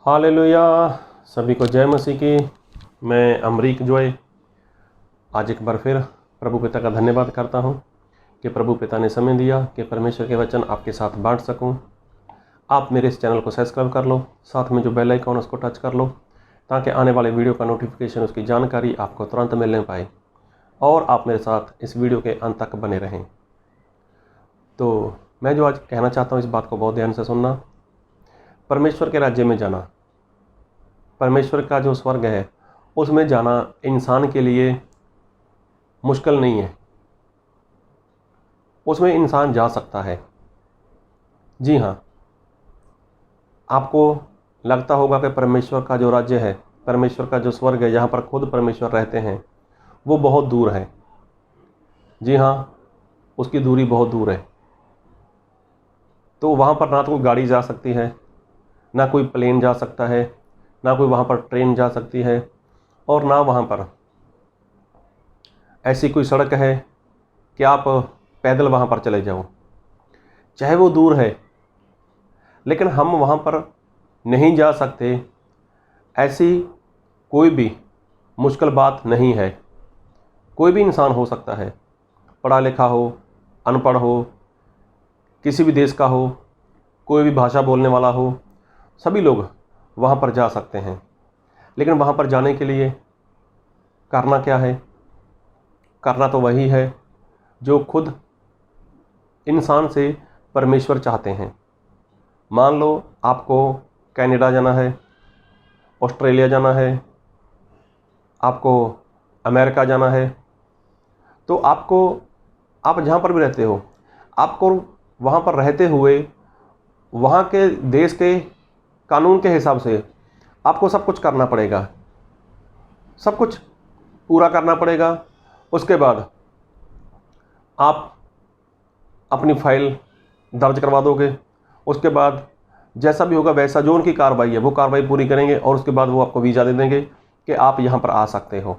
Hallelujah. सभी को जय मसीह की। मैं अमरीक जॉय आज एक बार फिर प्रभु पिता का धन्यवाद करता हूं कि प्रभु पिता ने समय दिया कि परमेश्वर के वचन आपके साथ बांट सकूं। आप मेरे इस चैनल को सब्सक्राइब कर लो, साथ में जो बेल आइकन उसको टच कर लो ताकि आने वाले वीडियो का नोटिफिकेशन, उसकी जानकारी आपको तुरंत मिलने पाए और आप मेरे साथ इस वीडियो के अंत तक बने रहें। तो मैं जो आज कहना चाहता हूँ, इस बात को बहुत ध्यान से सुनना। परमेश्वर के राज्य में जाना, परमेश्वर का जो स्वर्ग है उसमें जाना इंसान के लिए मुश्किल नहीं है। उसमें इंसान जा सकता है। जी हाँ, आपको लगता होगा कि परमेश्वर का जो राज्य है, परमेश्वर का जो स्वर्ग है, जहाँ पर खुद परमेश्वर रहते हैं, वो बहुत दूर है। जी हाँ, उसकी दूरी बहुत दूर है। तो वहाँ पर ना तो कोई गाड़ी जा सकती है, ना कोई प्लेन जा सकता है, ना कोई वहाँ पर ट्रेन जा सकती है, और ना वहाँ पर ऐसी कोई सड़क है कि आप पैदल वहाँ पर चले जाओ। चाहे वो दूर है, लेकिन हम वहाँ पर नहीं जा सकते, ऐसी कोई भी मुश्किल बात नहीं है। कोई भी इंसान हो सकता है, पढ़ा लिखा हो, अनपढ़ हो, किसी भी देश का हो, कोई भी भाषा बोलने वाला हो, सभी लोग वहाँ पर जा सकते हैं। लेकिन वहाँ पर जाने के लिए करना क्या है? करना तो वही है जो खुद इंसान से परमेश्वर चाहते हैं। मान लो आपको कनाडा जाना है, ऑस्ट्रेलिया जाना है, आपको अमेरिका जाना है, तो आप जहाँ पर भी रहते हो, आपको वहाँ पर रहते हुए वहाँ के देश के कानून के हिसाब से आपको सब कुछ करना पड़ेगा, सब कुछ पूरा करना पड़ेगा। उसके बाद आप अपनी फाइल दर्ज करवा दोगे। उसके बाद जैसा भी होगा वैसा जो उनकी कार्रवाई है वो कार्रवाई पूरी करेंगे, और उसके बाद वो आपको वीज़ा दे देंगे कि आप यहाँ पर आ सकते हो,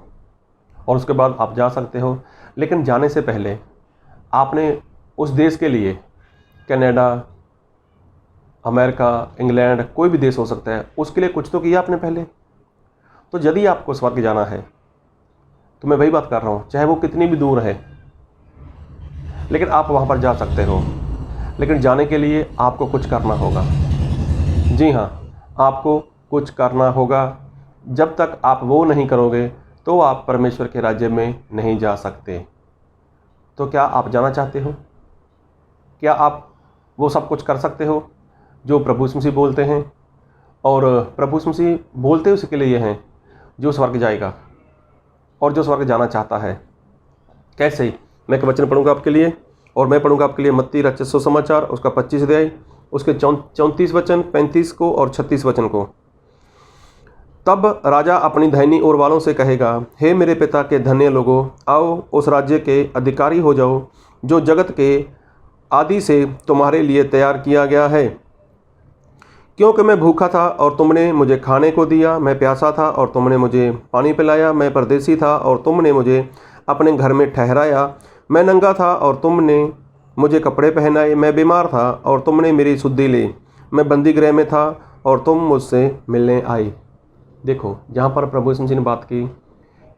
और उसके बाद आप जा सकते हो। लेकिन जाने से पहले आपने उस देश के लिए, कनाडा, अमेरिका, इंग्लैंड, कोई भी देश हो सकता है, उसके लिए कुछ तो किया आपने पहले। तो यदि आपको स्वर्ग जाना है, तो मैं वही बात कर रहा हूँ, चाहे वो कितनी भी दूर है, लेकिन आप वहाँ पर जा सकते हो। लेकिन जाने के लिए आपको कुछ करना होगा। जी हाँ, आपको कुछ करना होगा। जब तक आप वो नहीं करोगे तो आप परमेश्वर के राज्य में नहीं जा सकते। तो क्या आप जाना चाहते हो? क्या आप वो सब कुछ कर सकते हो जो प्रभु यीशु मसीह बोलते हैं? और प्रभु यीशु मसीह बोलते उसके लिए हैं जो स्वर्ग जाएगा और जो स्वर्ग जाना चाहता है। कैसे? मैं एक वचन पढ़ूंगा आपके लिए, और मैं पढ़ूंगा आपके लिए मत्ती रचित सुसमाचार उसका 25 अध्याय, उसके 34 वचन, 35 को और 36 वचन को। तब राजा अपनी दाहिनी ओर वालों से कहेगा, हे मेरे पिता के धन्य लोगों, आओ उस राज्य के अधिकारी हो जाओ जो जगत के आदि से तुम्हारे लिए तैयार किया गया है। क्योंकि मैं भूखा था और तुमने मुझे खाने को दिया, मैं प्यासा था और तुमने मुझे पानी पिलाया, मैं परदेसी था और तुमने मुझे अपने घर में ठहराया, मैं नंगा था और तुमने मुझे कपड़े पहनाए, मैं बीमार था और तुमने मेरी सुधि ली, मैं बंदी गृह में था और तुम मुझसे मिलने आई। देखो, जहाँ पर प्रभु यीशु मसीह ने बात की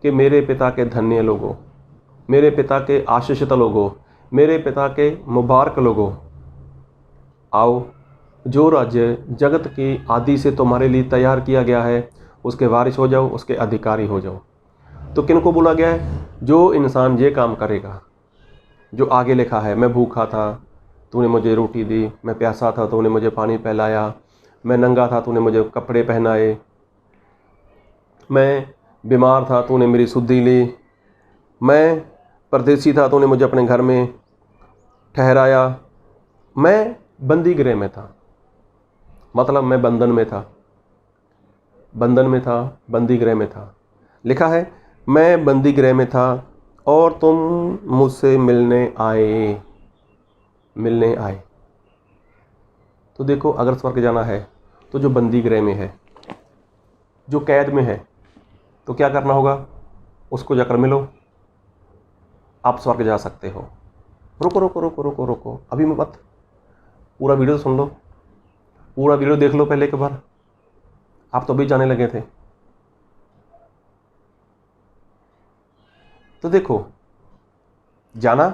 कि मेरे पिता के धन्य लोगों, मेरे पिता के आशीषित लोगों, मेरे पिता के मुबारक लोगों, आओ जो राज्य जगत की आदि से तुम्हारे लिए तैयार किया गया है उसके वारिस हो जाओ, उसके अधिकारी हो जाओ। तो किन को बोला गया है? जो इंसान ये काम करेगा जो आगे लिखा है। मैं भूखा था, तूने मुझे रोटी दी, मैं प्यासा था, तूने मुझे पानी पिलाया, मैं नंगा था, तूने मुझे कपड़े पहनाए, मैं बीमार था, तूने मेरी सुधि ली, मैं परदेसी था, तूने मुझे अपने घर में ठहराया, मैं बंदी गृह में था, मतलब मैं बंधन में था, बंदी गृह में था। लिखा है मैं बंदी गृह में था और तुम मुझसे मिलने आए। तो देखो, अगर स्वर्ग जाना है तो जो बंदी गृह में है, जो कैद में है, तो क्या करना होगा? उसको जाकर मिलो, आप स्वर्ग जा सकते हो। रुको रुको रुको रुको रुको, अभी मत, पूरा वीडियो सुन लो, पूरा वीडियो देख लो पहले एक बार, आप तो अभी जाने लगे थे। तो देखो, जाना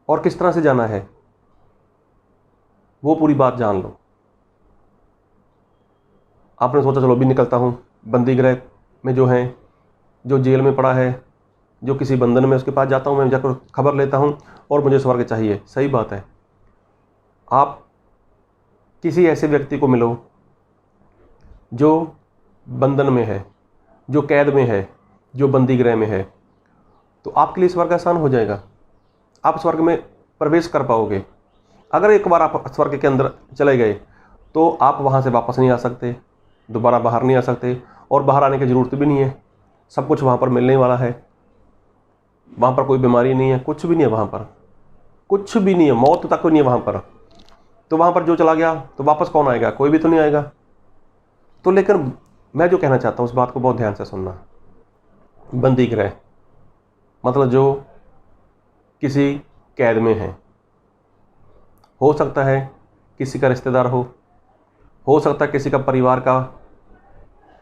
और किस तरह से जाना है वो पूरी बात जान लो। आपने सोचा चलो अभी निकलता हूँ, बंदी गृह में जो है, जो जेल में पड़ा है, जो किसी बंधन में, उसके पास जाता हूँ, मैं जाकर खबर लेता हूँ और मुझे स्वर्ग चाहिए। सही बात है। आप किसी ऐसे व्यक्ति को मिलो जो बंधन में है, जो कैद में है, जो बंदी गृह में है, तो आपके लिए स्वर्ग आसान हो जाएगा। आप स्वर्ग में प्रवेश कर पाओगे। अगर एक बार आप स्वर्ग के अंदर चले गए तो आप वहाँ से वापस नहीं आ सकते, दोबारा बाहर नहीं आ सकते, और बाहर आने की ज़रूरत भी नहीं है। सब कुछ वहाँ पर मिलने वाला है। वहाँ पर कोई बीमारी नहीं है, कुछ भी नहीं है वहाँ पर, कुछ भी नहीं है, मौत तक नहीं है वहाँ पर। तो वहाँ पर जो चला गया तो वापस कौन आएगा? कोई भी तो नहीं आएगा। तो लेकिन मैं जो कहना चाहता हूँ उस बात को बहुत ध्यान से सुनना। बंदी गृह मतलब जो किसी कैद में है, हो सकता है किसी का रिश्तेदार हो सकता है किसी का परिवार का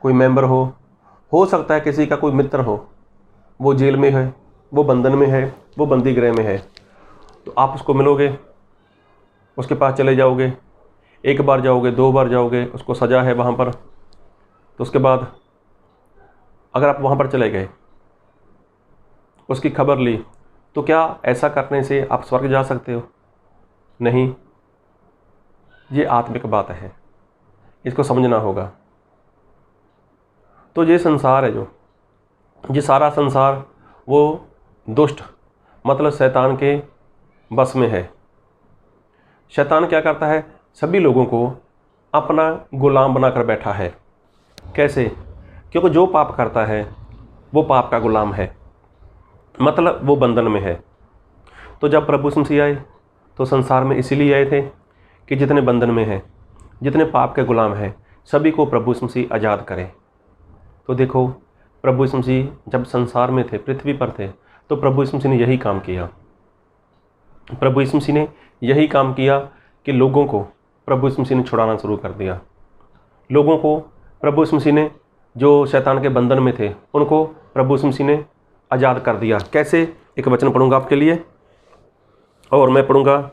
कोई मेंबर हो सकता है किसी का कोई मित्र हो। वो जेल में है, वो बंधन में है, वो बंदी गृह में है। तो आप उसको मिलोगे, उसके पास चले जाओगे, एक बार जाओगे, 2 बार जाओगे, उसको सज़ा है वहाँ पर। तो उसके बाद अगर आप वहाँ पर चले गए, उसकी खबर ली, तो क्या ऐसा करने से आप स्वर्ग जा सकते हो? नहीं। ये आत्मिक बात है, इसको समझना होगा। तो ये संसार है, ये सारा संसार वो दुष्ट मतलब शैतान के बस में है। शैतान क्या करता है? सभी लोगों को अपना गुलाम बनाकर बैठा है। कैसे? क्योंकि जो पाप करता है वो पाप का गुलाम है, मतलब वो बंधन में है। तो जब प्रभु यीशु मसीह आए तो संसार में इसीलिए आए थे कि जितने बंधन में हैं, जितने पाप के गुलाम हैं, सभी को प्रभु यीशु मसीह आज़ाद करे। तो देखो, प्रभु यीशु मसीह जब संसार में थे, पृथ्वी पर थे, तो प्रभु यीशु मसीह ने यही काम किया। प्रभु यीशु मसीह ने यही काम किया कि लोगों को प्रभु यीशु मसीह ने छुड़ाना शुरू कर दिया। लोगों को प्रभु यीशु मसीह ने, जो शैतान के बंधन में थे, उनको प्रभु यीशु मसीह ने आज़ाद कर दिया। कैसे? एक वचन पढ़ूंगा आपके लिए, और मैं पढ़ूंगा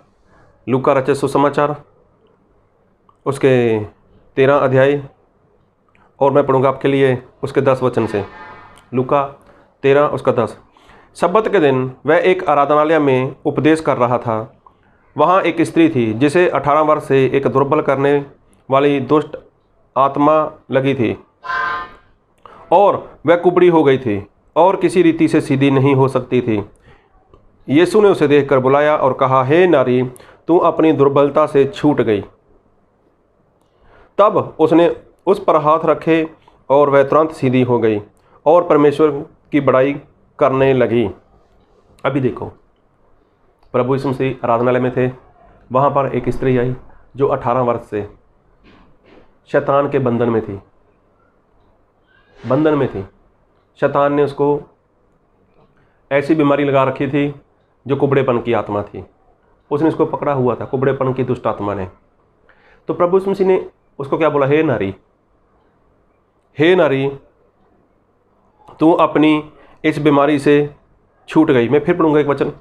लूका रचित सुसमाचार उसके 13 अध्याय, और मैं पढ़ूंगा आपके लिए उसके 10 वचन से। लूका 13 उसका 10। सब्बत के दिन वह एक आराधनालय में उपदेश कर रहा था। वहाँ एक स्त्री थी जिसे 18 वर्ष से एक दुर्बल करने वाली दुष्ट आत्मा लगी थी, और वह कुबड़ी हो गई थी और किसी रीति से सीधी नहीं हो सकती थी। यीशु ने उसे देखकर बुलाया और कहा, हे नारी, तू अपनी दुर्बलता से छूट गई। तब उसने उस पर हाथ रखे और वह तुरंत सीधी हो गई और परमेश्वर की बड़ाई करने लगी। अभी देखो, प्रभु यीशु मसीह आराधनालय में थे। वहाँ पर एक स्त्री आई जो 18 वर्ष से शैतान के बंधन में थी, शैतान ने उसको ऐसी बीमारी लगा रखी थी जो कुबड़ेपन की आत्मा थी। उसने उसको पकड़ा हुआ था, कुबड़ेपन की दुष्ट आत्मा ने। तो प्रभु यीशु मसीह ने उसको क्या बोला? हे नारी, तू अपनी इस बीमारी से छूट गई। मैं फिर पढ़ूंगा एक वचन,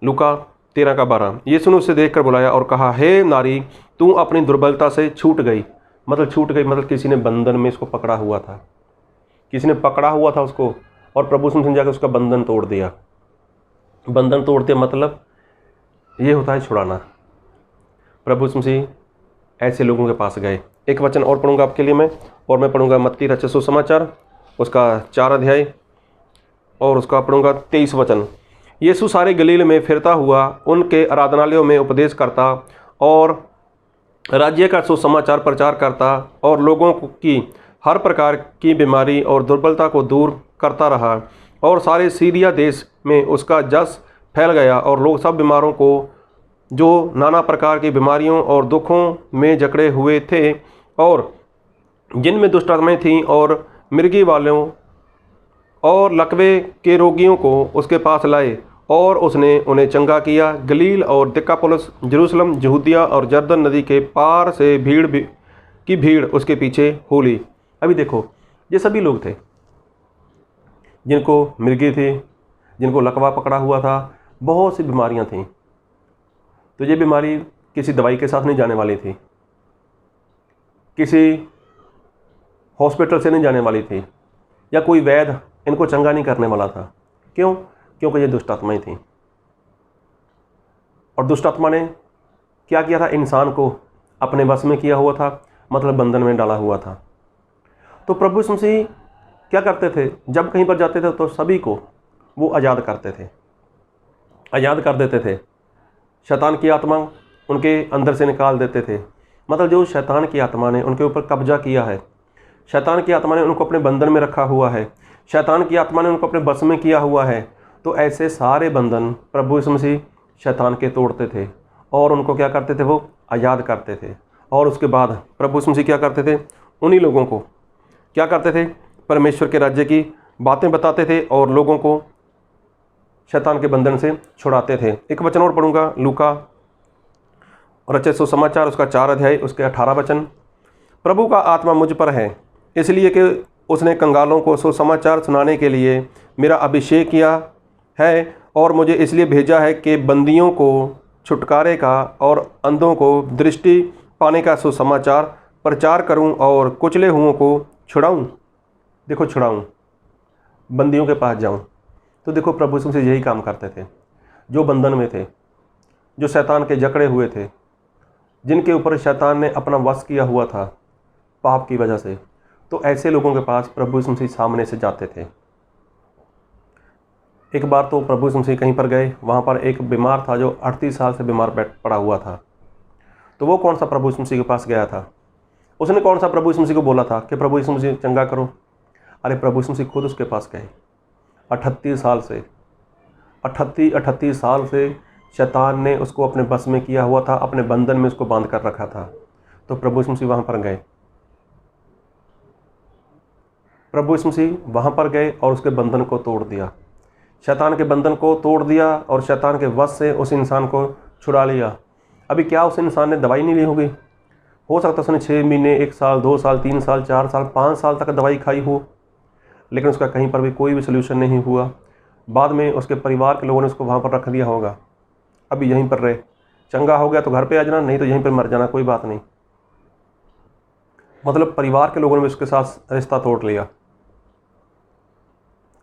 लूका 13 का 12। यीशु ने उसे देखकर बुलाया और कहा, हे नारी, तू अपनी दुर्बलता से छूट गई। मतलब छूट गई मतलब किसी ने बंधन में इसको पकड़ा हुआ था, किसी ने पकड़ा हुआ था उसको, और प्रभु यीशु मसीह ने जाकर उसका बंधन तोड़ दिया। बंधन तोड़ते मतलब ये होता है छुड़ाना। प्रभु यीशु मसीह ऐसे लोगों के पास गए। एक वचन और पढ़ूंगा आपके लिए मैं, और मैं पढ़ूंगा मत्ती रचित सुसमाचार उसका 4 अध्याय, और उसका पढ़ूंगा 23 वचन। यीशु सारे गलील में फिरता हुआ उनके आराधनालयों में उपदेश करता और राज्य का सुसमाचार प्रचार करता, और लोगों की हर प्रकार की बीमारी और दुर्बलता को दूर करता रहा। और सारे सीरिया देश में उसका जस फैल गया, और लोग सब बीमारों को, जो नाना प्रकार की बीमारियों और दुखों में जकड़े हुए थे और जिनमें दुष्ट आत्माएं थीं, और मिर्गी वालों और लकवे के रोगियों को उसके पास लाए, और उसने उन्हें चंगा किया। गलील और दिकापुलिस, जेरूशलेम, यहूदिया और जर्दन नदी के पार से भीड़ की भीड़ उसके पीछे हो ली। अभी देखो, ये सभी लोग थे जिनको मिर्गी थी, जिनको लकवा पकड़ा हुआ था, बहुत सी बीमारियां थीं। तो ये बीमारी किसी दवाई के साथ नहीं जाने वाली थी, किसी हॉस्पिटल से नहीं जाने वाली थी, या कोई वैद्य इनको चंगा नहीं करने वाला था। क्यों? क्योंकि ये दुष्ट आत्माएं थीं। और दुष्ट आत्मा ने क्या किया था? इंसान को अपने वश में किया हुआ था, मतलब बंधन में डाला हुआ था। तो प्रभु यीशु मसीह क्या करते थे? जब कहीं पर जाते थे तो सभी को वो आज़ाद करते थे, आज़ाद कर देते थे। शैतान की आत्मा उनके अंदर से निकाल देते थे। मतलब जो शैतान की आत्मा ने उनके ऊपर कब्जा किया है, शैतान की आत्मा ने उनको अपने बंधन में रखा हुआ है, शैतान की आत्मा ने उनको अपने बस में किया हुआ है, तो ऐसे सारे बंधन प्रभु यीशु मसीह शैतान के तोड़ते थे और उनको क्या करते थे? वो आज़ाद करते थे। और उसके बाद प्रभु यीशु मसीह क्या करते थे? उन्हीं लोगों को क्या करते थे? परमेश्वर के राज्य की बातें बताते थे और लोगों को शैतान के बंधन से छुड़ाते थे। एक वचन और पढ़ूंगा, लूका रचित सुसमाचार उसका 4 अध्याय उसके 18 वचन। प्रभु का आत्मा मुझ पर है, इसलिए कि उसने कंगालों को सुसमाचार सुनाने के लिए मेरा अभिषेक किया है, और मुझे इसलिए भेजा है कि बंदियों को छुटकारे का और अंधों को दृष्टि पाने का सुसमाचार प्रचार करूं और कुचले हुओं को छुड़ाऊं। देखो, छुड़ाऊं, बंदियों के पास जाऊं। तो देखो, प्रभु यीशु मसीह यही काम करते थे। जो बंधन में थे, जो शैतान के जकड़े हुए थे, जिनके ऊपर शैतान ने अपना वश किया हुआ था पाप की वजह से, तो ऐसे लोगों के पास प्रभु यीशु मसीह सामने से जाते थे। एक बार तो प्रभु यीशु मसीह कहीं पर गए, वहाँ पर एक बीमार था जो 38 साल से बीमार पड़ा हुआ था। तो वो कौन सा प्रभु यीशु मसीह के पास गया था? उसने कौन सा प्रभु यीशु मसीह को बोला था कि प्रभु यीशु मसीह चंगा करो? अरे प्रभु यीशु मसीह खुद उसके पास गए। 38 साल से 38 साल से शैतान ने उसको अपने बस में किया हुआ था, अपने बंधन में उसको बांध कर रखा था। तो प्रभु यीशु मसीह वहाँ पर गए, प्रभु यीशु मसीह वहाँ पर गए और उसके बंधन को तोड़ दिया, शैतान के बंधन को तोड़ दिया और शैतान के वश से उस इंसान को छुड़ा लिया। अभी क्या उस इंसान ने दवाई नहीं ली होगी? हो सकता है उसने 6 महीने, 1 साल, 2 साल, 3 साल, 4 साल, 5 साल तक दवाई खाई हो, लेकिन उसका कहीं पर भी कोई भी सोल्यूशन नहीं हुआ। बाद में उसके परिवार के लोगों ने उसको वहाँ पर रख दिया होगा, अभी यहीं पर रहे, चंगा हो गया तो घर पे आ जाना, नहीं तो यहीं पर मर जाना, कोई बात नहीं। मतलब परिवार के लोगों ने भी उसके साथ रिश्ता तोड़ लिया,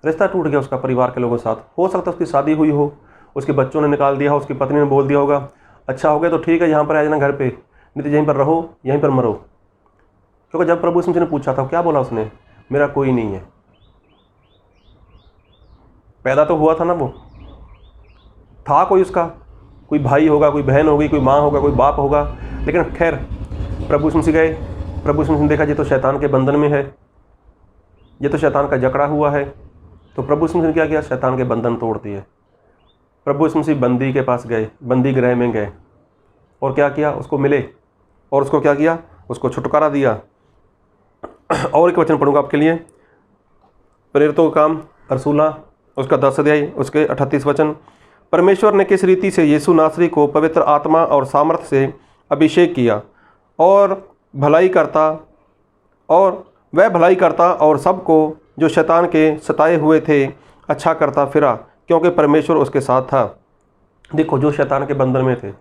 रिश्ता टूट गया उसका परिवार के लोगों के साथ। हो सकता है उसकी शादी हुई हो, उसके बच्चों ने निकाल दिया हो, उसकी पत्नी ने बोल दिया होगा, अच्छा हो गया तो ठीक है, यहाँ पर आ जाना घर पे, नहीं तो यहीं पर रहो, यहीं पर मरो। क्योंकि जब प्रभु यीशु मसीह ने पूछा था, क्या बोला उसने? मेरा कोई नहीं है। पैदा तो हुआ था ना, वो था कोई, उसका कोई भाई होगा, कोई बहन होगी, कोई माँ होगा, कोई बाप होगा, लेकिन खैर प्रभु यीशु मसीह गए। प्रभु यीशु मसीह ने देखा ये तो शैतान के बंधन में है, ये तो शैतान का जकड़ा हुआ है। तो प्रभु यीशु मसीह ने क्या किया? शैतान के बंधन तोड़ दिए। प्रभु यीशु मसीह बंदी के पास गए, बंदी गृह में गए, और क्या किया? उसको मिले और उसको क्या किया? उसको छुटकारा दिया। और एक वचन पढ़ूंगा आपके लिए, प्रेरितों का काम रसूला उसका 10 अध्याय उसके 38 वचन। परमेश्वर ने किस रीति से यीशु नासरी को पवित्र आत्मा और सामर्थ्य से अभिषेक किया, और वह भलाई करता और सबको जो शैतान के सताए हुए थे अच्छा करता फिरा, क्योंकि परमेश्वर उसके साथ था। देखो, जो शैतान के बंधन में थे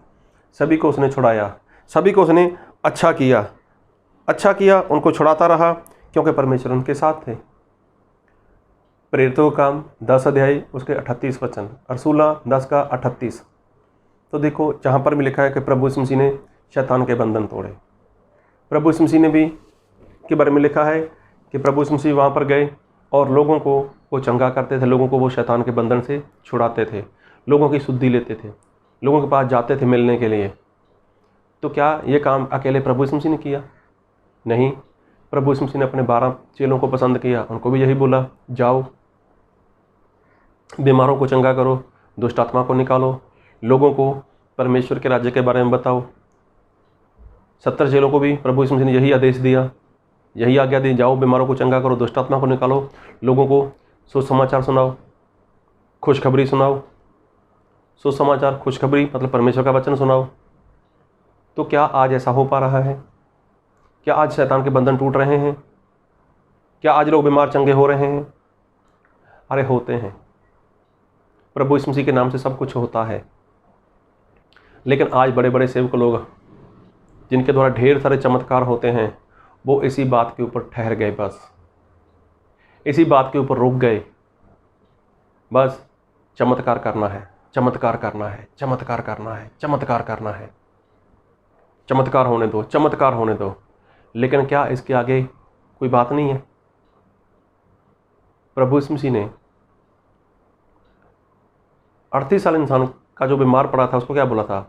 सभी को उसने छुड़ाया, सभी को उसने अच्छा किया, उनको छुड़ाता रहा, क्योंकि परमेश्वर उनके साथ थे। प्रेरितों का काम 10 अध्याय उसके 38 वचन, रसूला 10 का 38। तो देखो, जहाँ पर भी लिखा है कि प्रभु यीशु मसीह ने शैतान के बंधन तोड़े। प्रभु यीशु मसीह ने भी के बारे में लिखा है कि प्रभु यीशु मसीह वहाँ पर गए और लोगों को वो चंगा करते थे, लोगों को वो शैतान के बंधन से छुड़ाते थे, लोगों की शुद्धि लेते थे, लोगों के पास जाते थे मिलने के लिए। तो क्या ये काम अकेले प्रभु यीशु मसीह ने किया? नहीं, प्रभु यीशु मसीह ने अपने 12 चेलों को पसंद किया, उनको भी यही बोला, जाओ बीमारों को चंगा करो, दुष्ट आत्मा को निकालो, लोगों को परमेश्वर के राज्य के बारे में बताओ। 70 चेलों को भी प्रभु यीशु मसीह ने यही आदेश दिया, यही आज्ञा दी, जाओ बीमारों को चंगा करो, दुष्ट आत्मा को निकालो, लोगों को सुसमाचार सुनाओ, खुशखबरी सुनाओ। सुसमाचार, खुशखबरी मतलब परमेश्वर का वचन सुनाओ। तो क्या आज ऐसा हो पा रहा है? क्या आज शैतान के बंधन टूट रहे हैं? क्या आज लोग बीमार चंगे हो रहे हैं? अरे होते हैं। प्रभु यीशु मसीह के नाम से सब कुछ होता है। लेकिन आज बड़े बड़े सेवक लोग जिनके द्वारा ढेर सारे चमत्कार होते हैं, वो इसी बात के ऊपर ठहर गए, बस इसी बात के ऊपर रुक गए। बस चमत्कार करना है, चमत्कार करना है, चमत्कार करना है, चमत्कार करना है, चमत्कार होने दो, चमत्कार होने दो। लेकिन क्या इसके आगे कोई बात नहीं है? प्रभु यीशु मसीह ने 38 साल इंसान का जो बीमार पड़ा था उसको क्या बोला था?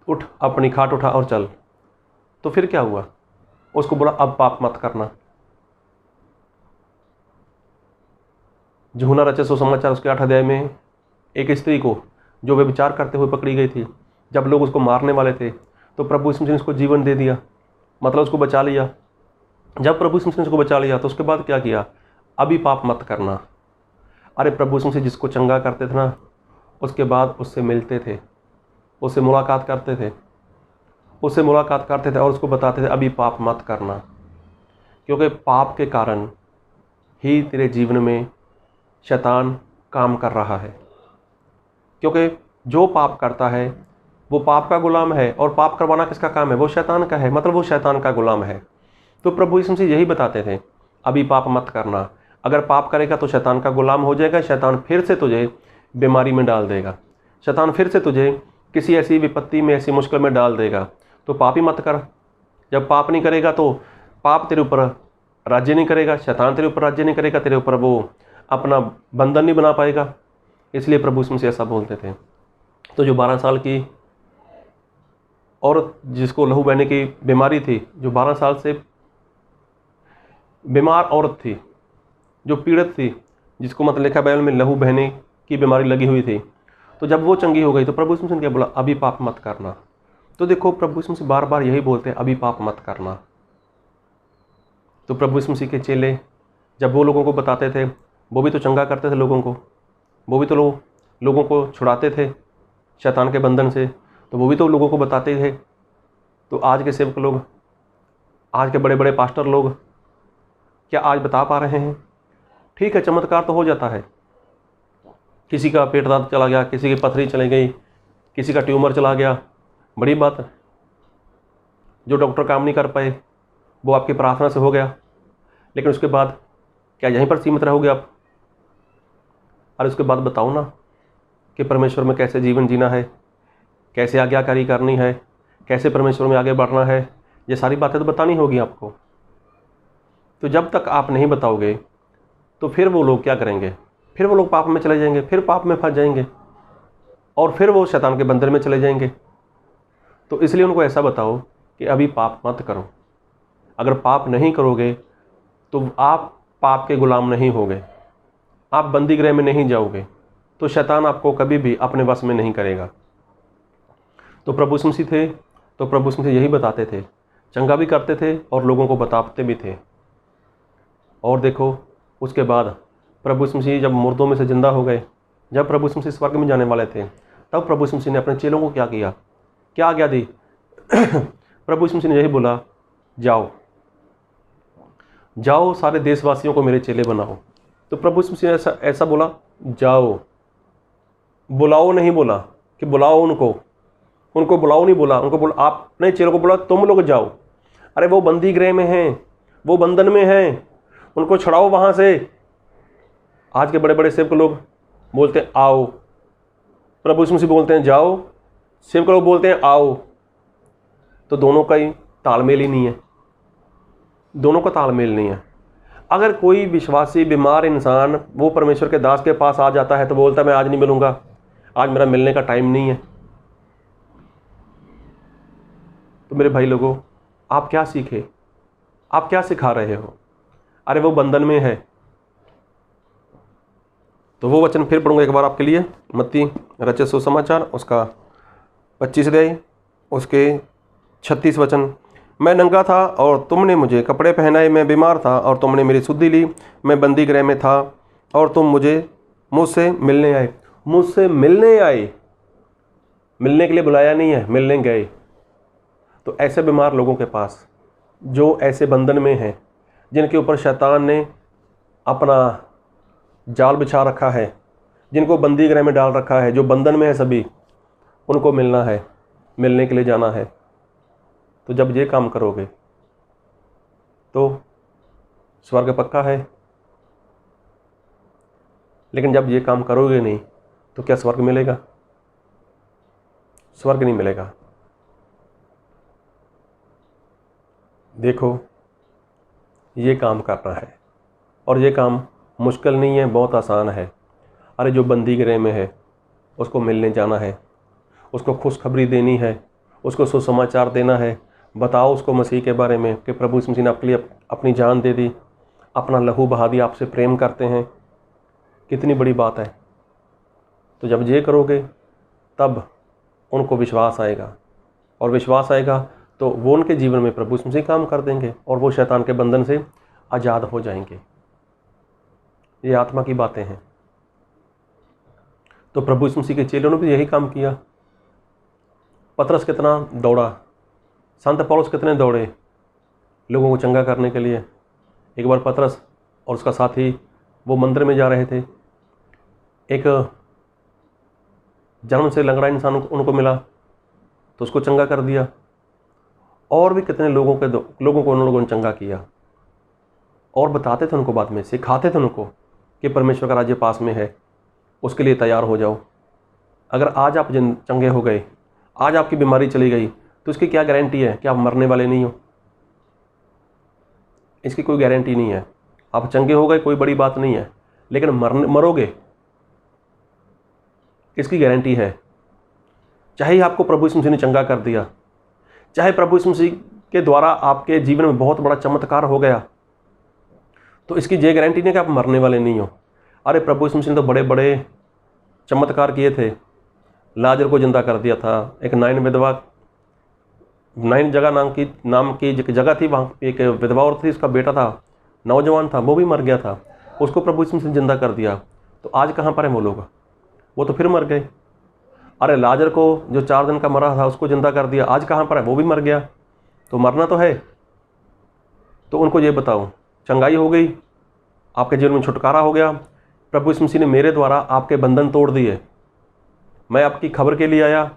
उठ, अपनी खाट उठा और चल। तो फिर क्या हुआ? उसको बोला अब पाप मत करना। यूहन्ना रचित सुसमाचार उसके 8 अध्याय में एक स्त्री को जो वे विचार करते हुए पकड़ी गई थी, जब लोग उसको मारने वाले थे, तो प्रभु यीशु मसीह ने उसको जीवन दे दिया, मतलब उसको बचा लिया। जब प्रभु यीशु मसीह ने उसको बचा लिया तो उसके बाद क्या किया? अभी पाप मत करना। अरे प्रभु यीशु मसीह जिसको चंगा करते थे ना, उसके बाद उससे मिलते थे, उससे मुलाकात करते थे, उससे मुलाकात करते थे और उसको बताते थे अभी पाप मत करना, क्योंकि पाप के कारण ही तेरे जीवन में शैतान काम कर रहा है। क्योंकि जो पाप करता है वो पाप का गुलाम है, और पाप करवाना किसका काम है? वो शैतान का है, मतलब वो शैतान का गुलाम है। तो प्रभु यीशु मसीह यही बताते थे, अभी पाप मत करना। अगर पाप करेगा तो शैतान का गुलाम हो जाएगा, शैतान फिर से तुझे बीमारी में डाल देगा, शैतान फिर से तुझे किसी ऐसी विपत्ति में, ऐसी मुश्किल में डाल देगा। तो पाप ही मत कर। जब पाप नहीं करेगा तो पाप तेरे ऊपर राज्य नहीं करेगा, शैतान तेरे ऊपर राज्य नहीं करेगा, तेरे ऊपर वो अपना बंधन नहीं बना पाएगा। इसलिए प्रभु यीशु मसीह ऐसा बोलते थे। तो जो 12 साल की औरत जिसको लहू बहने की बीमारी थी, जो 12 साल से बीमार औरत थी, जो पीड़ित थी, जिसको मतलब लिखा बाइबल में लहू बहने की बीमारी लगी हुई थी, तो जब वो चंगी हो गई तो प्रभु यीशु मसीह ने क्या बोला? अभी पाप मत करना। तो देखो प्रभु यीशु मसीह बार बार यही बोलते हैं, अभी पाप मत करना। तो प्रभु यीशु मसीह के चेले जब वो लोगों को बताते थे, वो भी तो चंगा करते थे लोगों को, वो भी तो लोगों को छुड़ाते थे शैतान के बंधन से, तो वो भी तो लोगों को बताते थे। तो आज के सेवक लोग, आज के बड़े बड़े पास्टर लोग क्या आज बता पा रहे हैं? ठीक है, चमत्कार तो हो जाता है, किसी का पेट दर्द चला गया, किसी की पथरी चली गई, किसी का ट्यूमर चला गया, बड़ी बात है। जो डॉक्टर काम नहीं कर पाए वो आपकी प्रार्थना से हो गया, लेकिन उसके बाद क्या यहीं पर सीमित रहोगे आप? और उसके बाद बताओ ना कि परमेश्वर में कैसे जीवन जीना है, कैसे आज्ञाकारी करनी है, कैसे परमेश्वर में आगे बढ़ना है। ये सारी बातें तो बतानी होगी आपको। तो जब तक आप नहीं बताओगे तो फिर वो लोग क्या करेंगे? फिर वो लोग पाप में चले जाएंगे, फिर पाप में फंस जाएंगे, और फिर वो शैतान के बंधन में चले जाएंगे। तो इसलिए उनको ऐसा बताओ कि अभी पाप मत करो। अगर पाप नहीं करोगे तो आप पाप के गुलाम नहीं होगे, आप बंदी गृह में नहीं जाओगे, तो शैतान आपको कभी भी अपने वश में नहीं करेगा। तो प्रभु यीशु मसीह थे, तो प्रभु यीशु मसीह यही बताते थे, चंगा भी करते थे और लोगों को बताते भी थे। और देखो उसके बाद प्रभु यीशु मसीह जब मुर्दों में से जिंदा हो गए, जब प्रभु यीशु मसीह स्वर्ग में जाने वाले थे, तब प्रभु यीशु मसीह ने अपने चेलों को क्या किया? क्या आज्ञा दी? प्रभु यीशु मसीह ने यही बोला, जाओ जाओ सारे देशवासियों को मेरे चेले बनाओ। तो प्रभु यीशु मसीह ने ऐसा बोला, जाओ, बुलाओ नहीं बोला कि बुलाओ उनको बुलाओ नहीं बोला, उनको बोला, आपने चेलों को बोला तुम लोग जाओ। अरे वो बंदी गृह में हैं, वो बंधन में हैं, उनको छुड़ाओ वहाँ से। आज के बड़े बड़े सेवक लोग बोलते हैं आओ, प्रभु यीशु मसीह बोलते हैं जाओ, सेवक लोग बोलते हैं आओ। तो दोनों का ही तालमेल ही नहीं है, दोनों का तालमेल नहीं है। अगर कोई विश्वासी बीमार इंसान वो परमेश्वर के दास के पास आ जाता है तो बोलता है मैं आज नहीं मिलूंगा, आज मेरा मिलने का टाइम नहीं है। तो मेरे भाई लोगों, आप क्या सीखे? आप क्या सिखा रहे हो? अरे वो बंधन में है। तो वो वचन फिर पढ़ूंगा एक बार आपके लिए, मत्ती रचित सुसमाचार उसका 25 अध्याय उसके 36 वचन। मैं नंगा था और तुमने मुझे कपड़े पहनाए, मैं बीमार था और तुमने मेरी सुधि ली, मैं बंदी गृह में था और तुम मुझसे मिलने आए। मुझसे मिलने आए, मिलने के लिए बुलाया नहीं है, मिलने गए। तो ऐसे बीमार लोगों के पास जो ऐसे बंधन में हैं, जिनके ऊपर शैतान ने अपना जाल बिछा रखा है, जिनको बंदी गृह में डाल रखा है, जो बंधन में है सभी, उनको मिलना है, मिलने के लिए जाना है। तो जब ये काम करोगे तो स्वर्ग पक्का है। लेकिन जब ये काम करोगे नहीं तो क्या स्वर्ग मिलेगा? स्वर्ग नहीं मिलेगा। देखो, ये काम करना है और ये काम मुश्किल नहीं है, बहुत आसान है। अरे जो बंदी गृह में है उसको मिलने जाना है, उसको खुशखबरी देनी है, उसको सुसमाचार देना है। बताओ उसको मसीह के बारे में कि प्रभु यीशु मसीह ने आपके लिए अपनी जान दे दी, अपना लहू बहा दिया, आपसे प्रेम करते हैं। कितनी बड़ी बात है। तो जब ये करोगे तब उनको विश्वास आएगा, और विश्वास आएगा तो वो उनके जीवन में प्रभु यीशु मसीह काम कर देंगे और वो शैतान के बंधन से आज़ाद हो जाएंगे। ये आत्मा की बातें हैं। तो प्रभु यीशु मसीह के चेलों ने भी यही काम किया। पतरस कितना दौड़ा, संत पौलुस कितने दौड़े लोगों को चंगा करने के लिए। एक बार पतरस और उसका साथी वो मंदिर में जा रहे थे, एक जन्म से लंगड़ा इंसान उनको मिला तो उसको चंगा कर दिया। और भी कितने लोगों को उन लोगों ने चंगा किया, और बताते थे उनको, बाद में सिखाते थे उनको कि परमेश्वर का राज्य पास में है, उसके लिए तैयार हो जाओ। अगर आज आप चंगे हो गए, आज आपकी बीमारी चली गई, तो इसकी क्या गारंटी है कि आप मरने वाले नहीं हो? इसकी कोई गारंटी नहीं है। आप चंगे हो गए कोई बड़ी बात नहीं है, लेकिन मरोगे इसकी गारंटी है। चाहे आपको प्रभु यीशु मसीह ने चंगा कर दिया, चाहे प्रभु यीशु मसीह के द्वारा आपके जीवन में बहुत बड़ा चमत्कार हो गया, तो इसकी ये गारंटी नहीं कि आप मरने वाले नहीं हो। अरे प्रभु यीशु मसीह ने तो बड़े बड़े चमत्कार किए थे। लाजर को जिंदा कर दिया था। एक नाइन जगह नाम की जगह थी, वहाँ एक विधवा औरत थी, उसका बेटा था, नौजवान था, वो भी मर गया था, उसको प्रभु यीशु मसीह ने जिंदा कर दिया। तो आज कहाँ पर है वो लोग? वो तो फिर मर गए। अरे लाजर को जो 4 दिन का मरा था उसको जिंदा कर दिया, आज कहाँ पर है? वो भी मर गया। तो मरना तो है। तो उनको ये बताओ, चंगाई हो गई, आपके जीवन में छुटकारा हो गया, प्रभु यीशु मसीह ने मेरे द्वारा आपके बंधन तोड़ दिए। मैं आपकी खबर के लिए आया,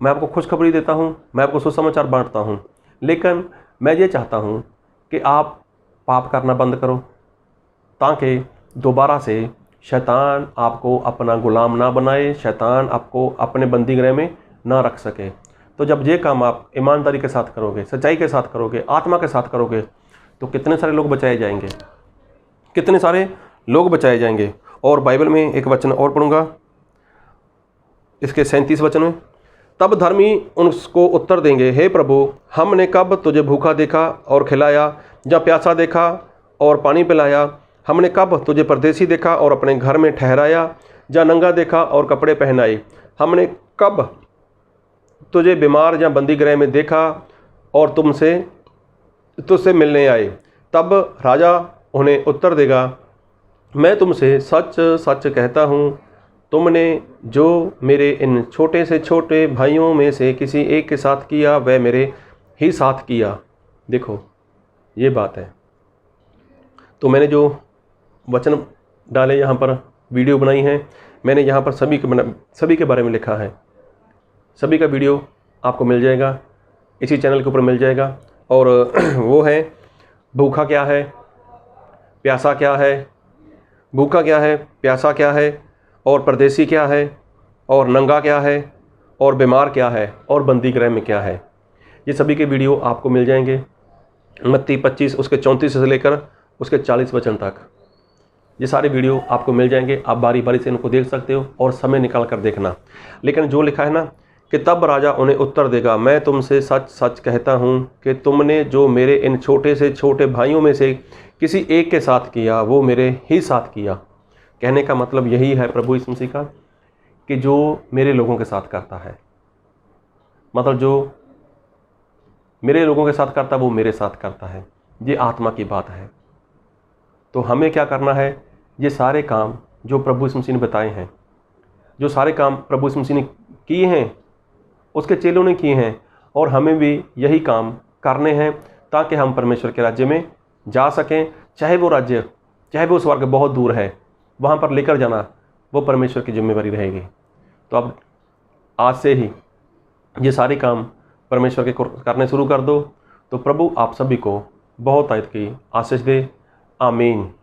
मैं आपको खुशखबरी देता हूँ, मैं आपको सुसमाचार बांटता हूँ। लेकिन मैं ये चाहता हूँ कि आप पाप करना बंद करो, ताकि दोबारा से शैतान आपको अपना गुलाम ना बनाए, शैतान आपको अपने बंदी गृह में ना रख सके। तो जब ये काम आप ईमानदारी के साथ करोगे, सच्चाई के साथ करोगे, आत्मा के साथ करोगे, तो कितने सारे लोग बचाए जाएंगे, कितने सारे लोग बचाए जाएंगे। और बाइबल में एक वचन और पढ़ूंगा, इसके 37 वचन में, तब धर्मी उनको उत्तर देंगे, हे प्रभु, हमने कब तुझे भूखा देखा और खिलाया, या प्यासा देखा और पानी पिलाया? हमने कब तुझे परदेसी देखा और अपने घर में ठहराया, या नंगा देखा और कपड़े पहनाए? हमने कब तुझे बीमार या बंदी गृह में देखा और तुझसे मिलने आए? तब राजा उन्हें उत्तर देगा, मैं तुमसे सच सच कहता हूँ, तुमने जो मेरे इन छोटे से छोटे भाइयों में से किसी एक के साथ किया, वह मेरे ही साथ किया। देखो, ये बात है। तो मैंने जो वचन डाले यहाँ पर, वीडियो बनाई है, मैंने यहाँ पर सभी के बारे में लिखा है। सभी का वीडियो आपको मिल जाएगा, इसी चैनल के ऊपर मिल जाएगा। और वो है, भूखा क्या है, प्यासा क्या है, भूखा क्या है, प्यासा क्या है, और परदेसी क्या है, और नंगा क्या है, और बीमार क्या है, और बंदी गृह में क्या है। ये सभी के वीडियो आपको मिल जाएंगे। मत्ती 25 उसके 34 से लेकर उसके 40 वचन तक ये सारे वीडियो आपको मिल जाएंगे। आप बारी बारी से इनको देख सकते हो और समय निकाल कर देखना। लेकिन जो लिखा है ना कि तब राजा उन्हें उत्तर देगा, मैं तुमसे सच सच कहता हूँ कि तुमने जो मेरे इन छोटे से छोटे भाइयों में से किसी एक के साथ किया, वो मेरे ही साथ किया। कहने का मतलब यही है प्रभु यीशु मसीह का, कि जो मेरे लोगों के साथ करता है, मतलब जो मेरे लोगों के साथ करता है वो मेरे साथ करता है। ये आत्मा की बात है। तो हमें क्या करना है? ये सारे काम जो प्रभु यीशु मसीह ने बताए हैं, जो सारे काम प्रभु यीशु मसीह ने किए हैं, उसके चेलों ने किए हैं, और हमें भी यही काम करने हैं, ताकि हम परमेश्वर के राज्य में जा सकें। चाहे वो राज्य, चाहे वो स्वर्ग बहुत दूर है, वहाँ पर लेकर जाना वो परमेश्वर की जिम्मेवारी रहेगी। तो अब आज से ही ये सारे काम परमेश्वर के करने शुरू कर दो, तो प्रभु आप सभी को बहुत आयत की आशीष दे। आमीन।